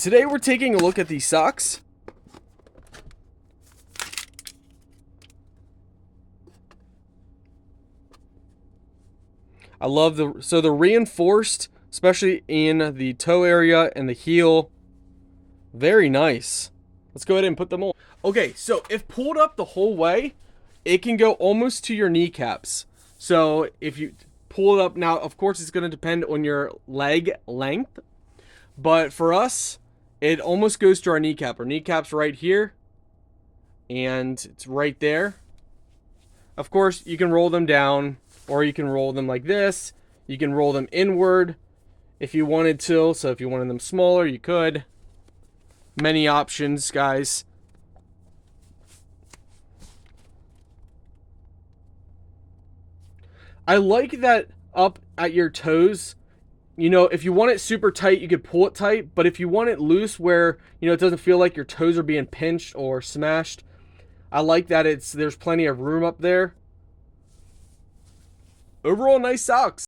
Today we're taking a look at these socks. I love the reinforced, especially in the toe area and the heel. Very nice. Let's go ahead and put them on. Okay, so if pulled up the whole way, it can go almost to your kneecaps. So if you pull it up now, of course it's going to depend on your leg length. But for us, it almost goes to our kneecap. Our kneecap's right here. And it's right there. Of course, you can roll them down, or you can roll them like this. You can roll them inward if you wanted to. So if you wanted them smaller, you could. Many options, guys. I like that up at your toes. You know, if you want it super tight, you could pull it tight. But if you want it loose where, you know, it doesn't feel like your toes are being pinched or smashed, I like that there's plenty of room up there. Overall, nice socks.